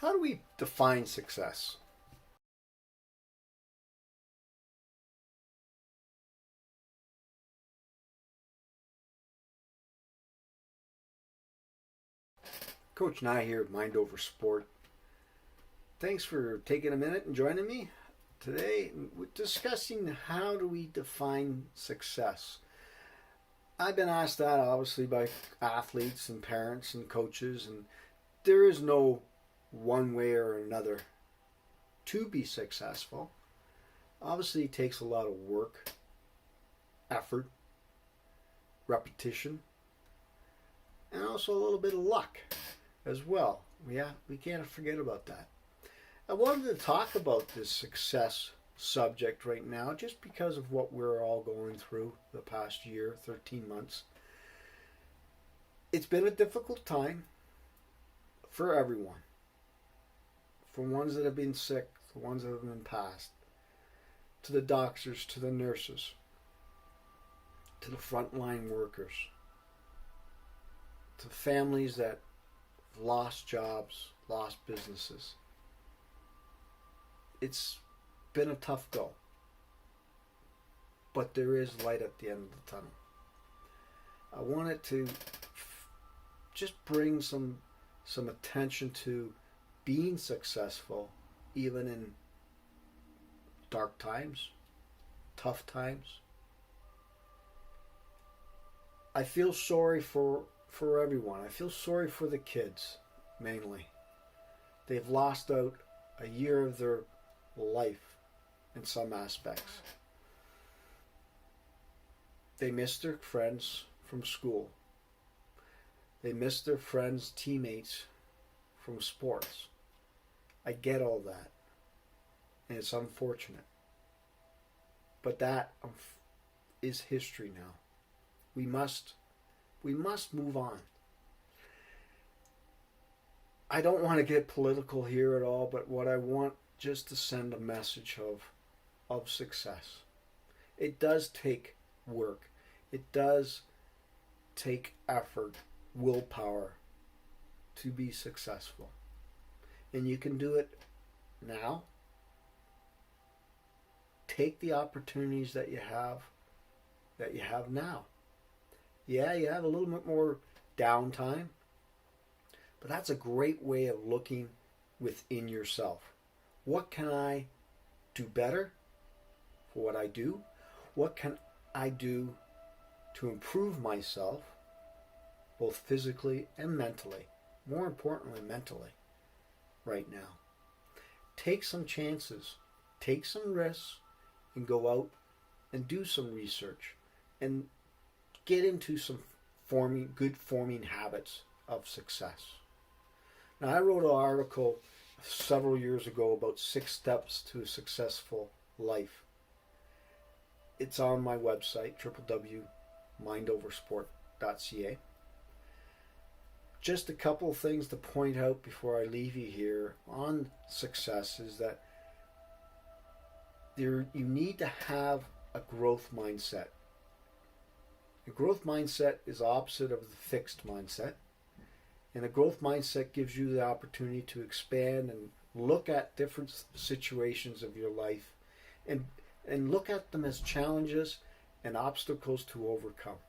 How do we define success? Coach Nye here of Mind Over Sport. Thanks for taking a minute and joining me. Today we're discussing how do we define success. I've been asked that obviously by athletes and parents and coaches, and there is no one way or another to be successful. Obviously it takes a lot of work, effort, repetition, and also a little bit of luck as well. Yeah, we can't forget about that. I wanted to talk about this success subject right now just because of what we're all going through the past year, 13 months. It's been a difficult time for everyone. From ones that have been sick, the ones that have been passed, to the doctors, to the nurses, to the frontline workers, to families that lost jobs, lost businesses. It's been a tough go, but there is light at the end of the tunnel. I wanted to just bring some attention to being successful even in dark times, tough times. I feel sorry for everyone. I feel sorry for the kids, mainly. They've lost out a year of their life in some aspects. They miss their friends from school. They miss their friends, teammates from sports. I get all that, and it's unfortunate. But that is history now. We must move on. I don't want to get political here at all, but what I want just to send a message of success. It does take work. It does take effort, willpower to be successful. And you can do it now. Take the opportunities that you have now. Yeah, you have a little bit more downtime, but that's a great way of looking within yourself. What can I do better for what I do? What can I do to improve myself, both physically and mentally? More importantly, mentally, right now. Take some chances, take some risks, and go out and do some research and get into some good forming habits of success. Now, I wrote an article several years ago about 6 steps to a successful life. It's on my website, www.mindoversport.ca. Just a couple of things to point out before I leave you here on success is that you need to have a growth mindset. A growth mindset is opposite of the fixed mindset. And a growth mindset gives you the opportunity to expand and look at different situations of your life and look at them as challenges and obstacles to overcome.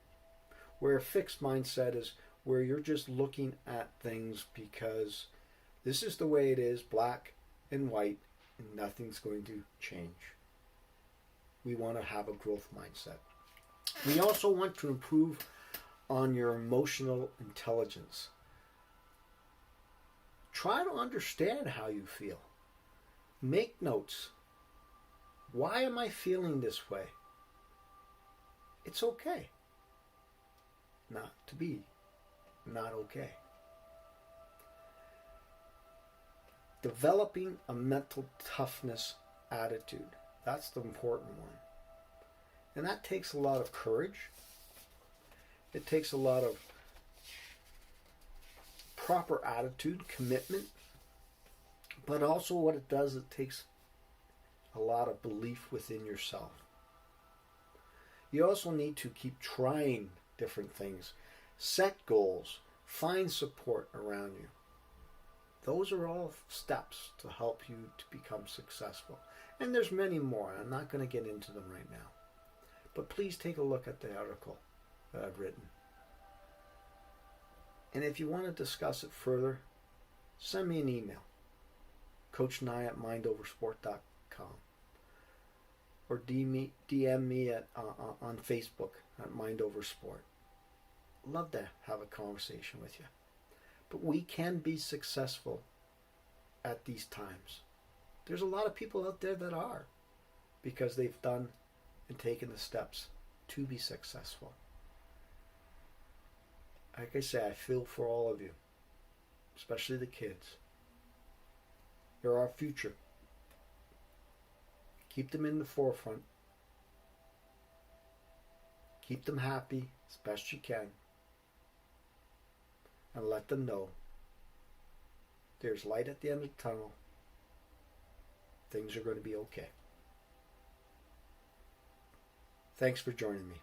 Where a fixed mindset is where you're just looking at things because this is the way it is, black and white, and nothing's going to change. We want to have a growth mindset. We also want to improve on your emotional intelligence. Try to understand how you feel. Make notes. Why am I feeling this way? It's okay not to be not okay. Developing a mental toughness attitude. That's the important one. And that takes a lot of courage. It takes a lot of proper attitude, commitment, but also what it does, it takes a lot of belief within yourself. You also need to keep trying different things, set goals, find support around you. Those are all steps to help you to become successful. And there's many more. I'm not going to get into them right now. But please take a look at the article that I've written. And if you want to discuss it further, send me an email. CoachNye@mindoversport.com, or DM me on Facebook at MindOverSport. Love to have a conversation with you. But we can be successful at these times. There's a lot of people out there that are, because they've done and taken the steps to be successful. Like I say, I feel for all of you, especially the kids. They're our future. Keep them in the forefront. Keep them happy as best you can. And let them know there's light at the end of the tunnel. Things are going to be okay. Thanks for joining me.